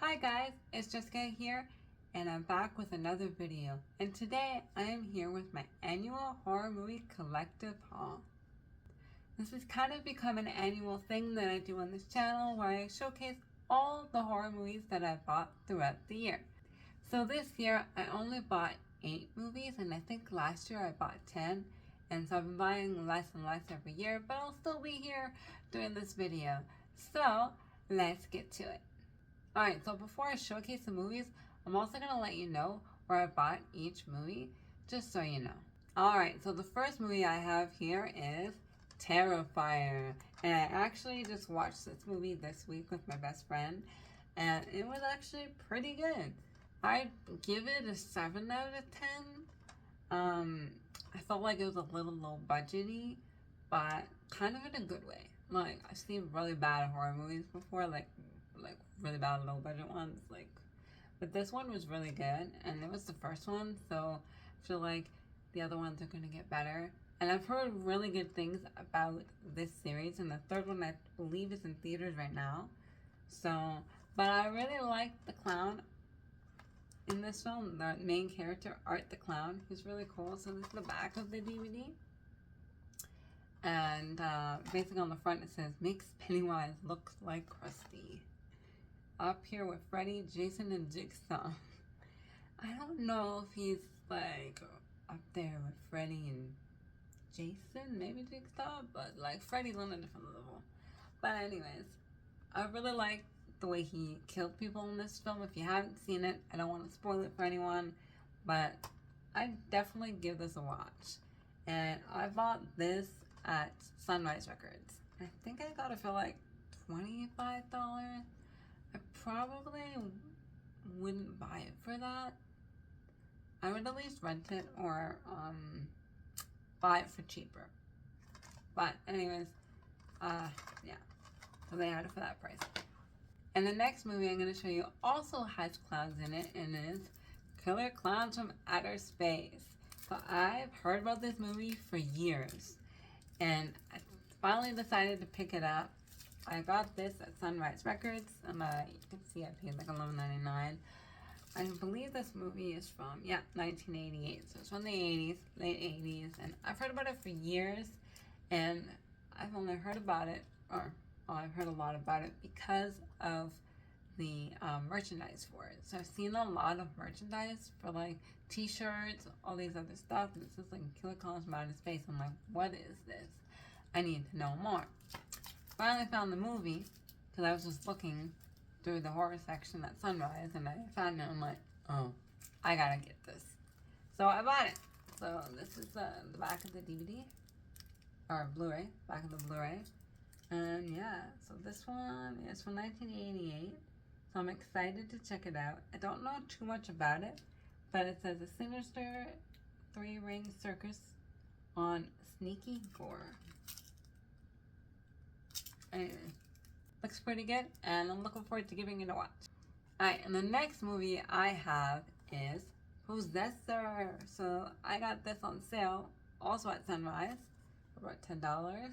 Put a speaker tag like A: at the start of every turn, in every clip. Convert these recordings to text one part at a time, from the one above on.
A: Hi guys, it's Jessica here, and I'm back with another video. And today I am here with my annual horror movie collective haul. This has kind of become an annual thing that I do on this channel where I showcase all the horror movies that I bought throughout the year. So this year I only bought 8 movies, and I think last year I bought 10. And so I've been buying less and less every year, but I'll still be here doing this video. So let's get to it. Alright, so before I showcase the movies, I'm also going to let you know where I bought each movie, just so you know. Alright, so the first movie I have here is Terrifier. And I actually just watched this movie this week with my best friend, and it was actually pretty good. I'd give it a 7 out of 10. I felt like it was a little low budgety, but kind of in a good way. Like, I've seen really bad horror movies before, like really bad low budget ones, but this one was really good, and it was the first one, so I feel like the other ones are gonna get better. And I've heard really good things about this series, and the third one I believe is in theaters right now. So, but I really liked the clown in this film, the main character, Art the Clown. He's really cool. So this is the back of the DVD. And basically on the front it says, makes Pennywise look like Krusty. Up here with Freddy, Jason, and Jigsaw. I don't know if he's like up there with Freddy and Jason, maybe Jigsaw, but like Freddy's on a different level. But anyways, I really like the way he killed people in this film. If you haven't seen it, I don't want to spoil it for anyone, but I definitely give this a watch. And I bought this at Sunrise Records. I think I got it for like $25. I probably wouldn't buy it for that. I would at least rent it or buy it for cheaper. But anyways, yeah. So they had it for that price. And the next movie I'm going to show you also has clowns in it, and is Killer Clowns from Outer Space. So I've heard about this movie for years, and I finally decided to pick it up. I got this at Sunrise Records, and you can see I paid like $11.99. I believe this movie is from, 1988. So it's from the 80s, late 80s, and I've heard about it for years, and I've only heard about it, I've heard a lot about it because of the merchandise for it. So I've seen a lot of merchandise for like t-shirts, all these other stuff, and this is like Killer Clowns from Outer Space. I'm like, what is this? I need to know more. Finally found the movie, because I was just looking through the horror section at Sunrise, and I found it, and I'm like, oh, I gotta get this. So I bought it. So this is the back of the DVD, or Blu-ray, back of the Blu-ray. And yeah, so this one is from 1988, so I'm excited to check it out. I don't know too much about it, but it says a sinister 3-ring circus on sneaky gore. Anyway, looks pretty good, and I'm looking forward to giving it a watch. Alright, and the next movie I have is Possessor. So I got this on sale, also at Sunrise, for about $10.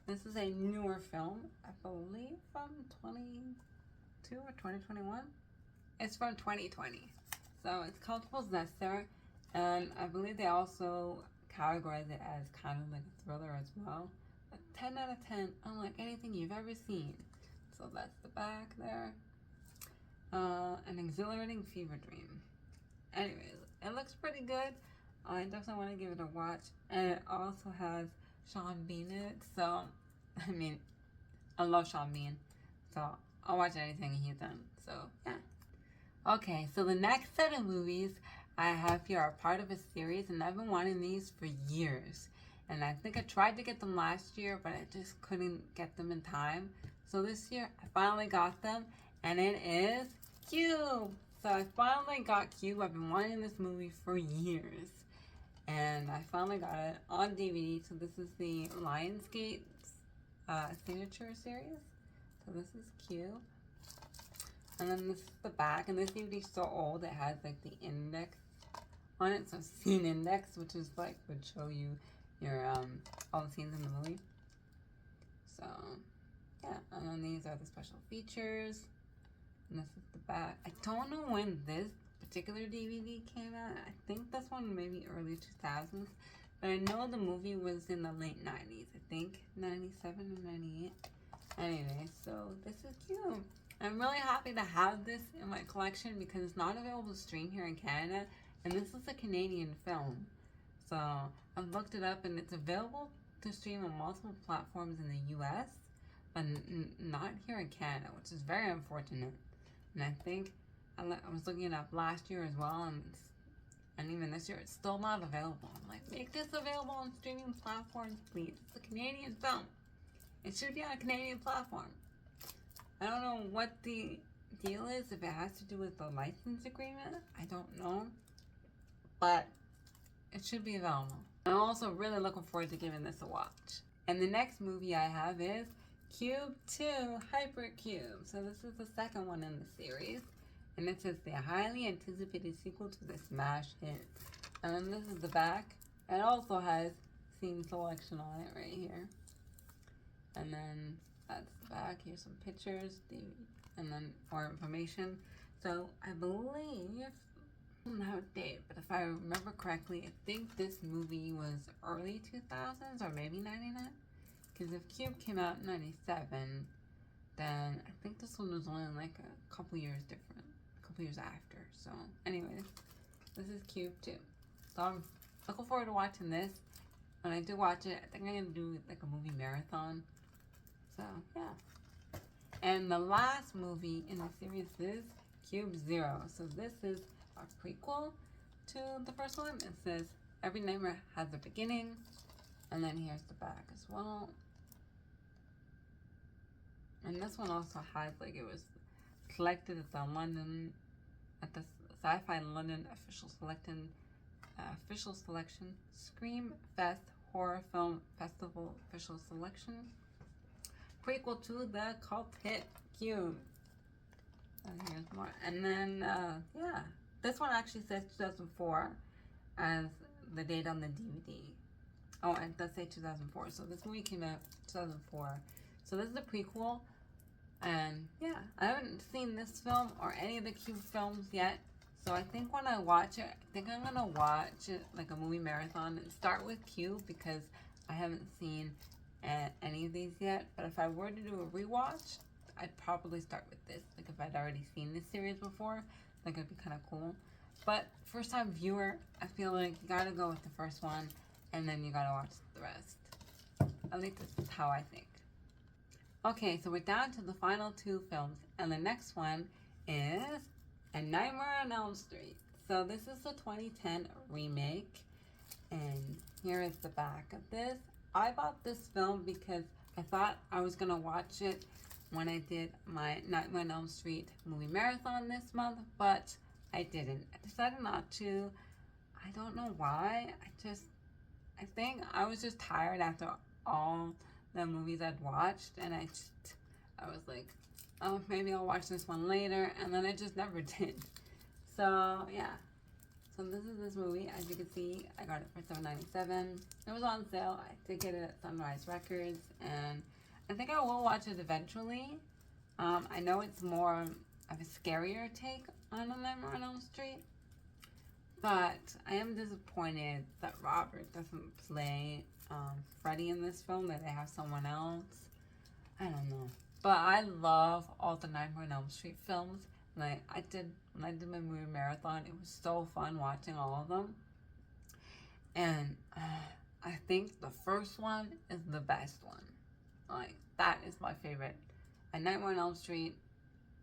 A: This is a newer film, I believe from 22 or 2021. It's from 2020. So it's called Possessor, and I believe they also categorize it as kind of like a thriller as well. A 10 out of 10, unlike anything you've ever seen. So that's the back there. An exhilarating fever dream. Anyways, it looks pretty good. I definitely want to give it a watch. And it also has Sean Bean in it. So, I mean, I love Sean Bean. So, I'll watch anything he's done. So, yeah. Okay, so the next set of movies I have here are part of a series. And I've been wanting these for years. And I think I tried to get them last year, but I just couldn't get them in time. So this year, I finally got them, and it is Cube. So I finally got Cube. I've been wanting this movie for years, and I finally got it on DVD. So this is the Lionsgate signature series. So this is Cube. And then this is the back, and this DVD is so old, it has like the index on it. So scene index, which is like, would show you your all the scenes in the movie. So yeah, and then these are the special features. And this is the back. I don't know when this particular DVD came out. I think this one maybe early 2000s. But I know the movie was in the late 90s. I think 97 or 98. Anyway, so this is cute. I'm really happy to have this in my collection because it's not available to stream here in Canada. And this is a Canadian film. So I've looked it up and it's available to stream on multiple platforms in the US, but not here in Canada, which is very unfortunate. And I think I was looking it up last year as well, and even this year, it's still not available. I'm like, make this available on streaming platforms, please. It's a Canadian film. It should be on a Canadian platform. I don't know what the deal is, if it has to do with the license agreement. I don't know. But it should be available. I'm also really looking forward to giving this a watch. And the next movie I have is Cube 2 Hypercube. So this is the second one in the series. And it says the highly anticipated sequel to the smash hit. And then this is the back. It also has scene selection on it right here. And then that's the back. Here's some pictures. And then more information. So I believe, I don't know a date, but if I remember correctly, I think this movie was early 2000s or maybe 99. Because if Cube came out in 97, then I think this one was only like a couple years different. A couple years after. So anyways, this is Cube 2. So I'm looking forward to watching this. When I do watch it, I think I'm going to do like a movie marathon. So yeah. And the last movie in the series is Cube 0. So this is a prequel to the first one. It says every nightmare has a beginning. And then here's the back as well. And this one also has, like, it was selected at the London, at the Sci-Fi London official selection Scream Fest Horror Film Festival official selection. Prequel to the cult hit Cube. And here's more. And then, yeah. This one actually says 2004 as the date on the DVD. Oh, it does say 2004. So this movie came out 2004. So this is a prequel. And yeah, I haven't seen this film or any of the Cube films yet. So I think when I watch it, I think I'm going to watch it like a movie marathon and start with Cube because I haven't seen any of these yet. But if I were to do a rewatch, I'd probably start with this. Like if I'd already seen this series before, like it'd be kind of cool. But first time viewer, I feel like you gotta go with the first one and then you gotta watch the rest. At least this is how I think. Okay, so we're down to the final two films, and the next one is A Nightmare on Elm Street. So this is the 2010 remake, and here is the back of this. I bought this film because I thought I was gonna watch it when I did my Nightmare on Elm Street movie marathon this month, but I didn't. I decided not to. I don't know why. I think I was just tired after all the movies I'd watched, and I was like, oh, maybe I'll watch this one later, and then I just never did. So yeah, so this is this movie. As you can see, I got it for $7.97. It was on sale. I did get it at Sunrise Records, and I think I will watch it eventually. I know it's more of a scarier take on A Nightmare on Elm Street, but I am disappointed that Robert doesn't play Freddy in this film, that they have someone else. I don't know. But I love all the Nightmare on Elm Street films. Like when I did my movie marathon, it was so fun watching all of them. And I think the first one is the best one. Like, that is my favorite. A Nightmare on Elm Street,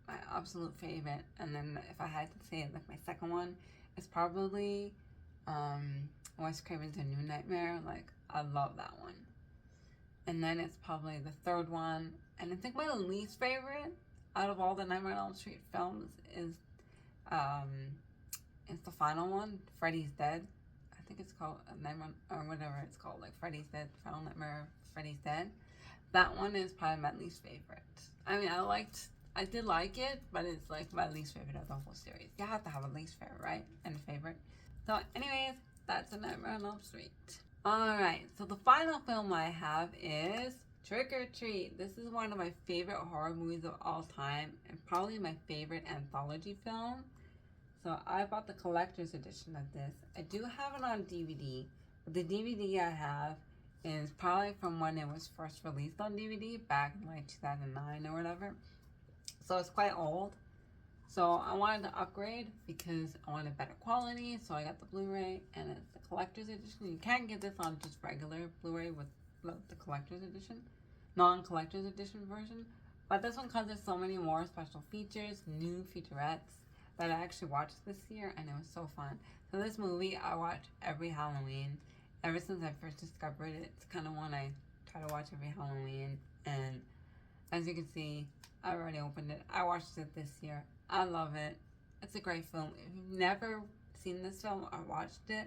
A: my absolute favorite. And then if I had to say like my second one, it's probably Wes Craven's A New Nightmare. Like, I love that one. And then it's probably the third one. And I think my least favorite out of all the Nightmare on Elm Street films is the final one, Freddy's Dead. I think it's called Nightmare, or whatever it's called, like Freddy's Dead, Final Nightmare, Freddy's Dead. That one is probably my least favorite. I mean, I did like it, but it's like my least favorite of the whole series. You have to have a least favorite, right? And a favorite. So anyways, that's A Nightmare on Elm Street. Alright, so the final film I have is Trick or Treat. This is one of my favorite horror movies of all time and probably my favorite anthology film. So I bought the collector's edition of this. I do have it on DVD, but the DVD I have is probably from when it was first released on DVD back in like 2009 or whatever. So it's quite old. So I wanted to upgrade because I wanted better quality. So I got the Blu-ray and it's the collector's edition. You can't get this on just regular Blu-ray with the collector's edition, non-collector's edition version. But this one comes with so many more special features, new featurettes that I actually watched this year, and it was so fun. So this movie I watch every Halloween. Ever since I first discovered it, it's kind of one I try to watch every Halloween. And as you can see, I already opened it. I watched it this year. I love it. It's a great film. If you've never seen this film or watched it,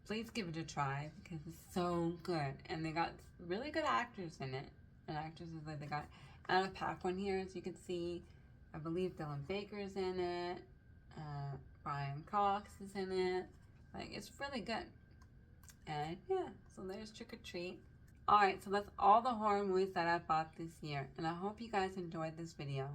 A: please give it a try because it's so good. And they got really good actors in it. And actresses, like they got Anna Paquin here, as you can see. I believe Dylan Baker's in it. Brian Cox is in it. Like, it's really good. And yeah, so there's Trick or Treat. Alright, so that's all the horror movies that I bought this year. And I hope you guys enjoyed this video.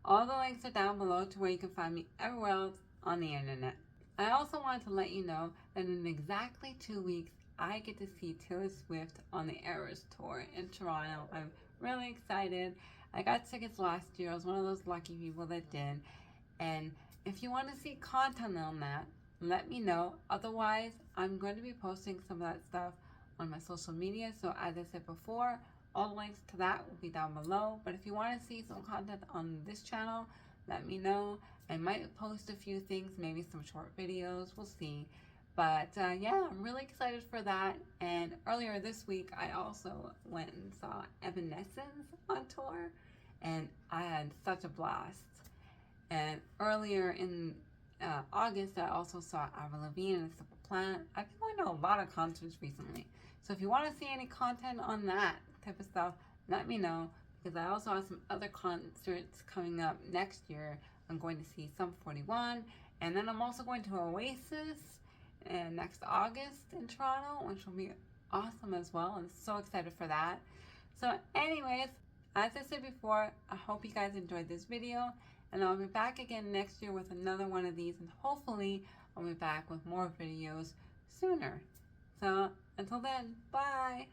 A: All the links are down below to where you can find me everywhere else on the internet. I also wanted to let you know that in exactly 2 weeks, I get to see Taylor Swift on the Eras Tour in Toronto. I'm really excited. I got tickets last year. I was one of those lucky people that did. And if you want to see content on that, let me know. Otherwise, I'm going to be posting some of that stuff on my social media. So as I said before, all the links to that will be down below. But if you want to see some content on this channel, let me know. I might post a few things, maybe some short videos. We'll see. But yeah, I'm really excited for that. And earlier this week, I also went and saw Evanescence on tour. And I had such a blast. And earlier in August, I also saw Avril Lavigne and Simple Plan. I've been going to a lot of concerts recently. So if you want to see any content on that type of stuff, let me know. Because I also have some other concerts coming up next year. I'm going to see Sum 41. And then I'm also going to Oasis next August in Toronto, which will be awesome as well. I'm so excited for that. So anyways, as I said before, I hope you guys enjoyed this video. And I'll be back again next year with another one of these. And hopefully, I'll be back with more videos sooner. So until then, bye.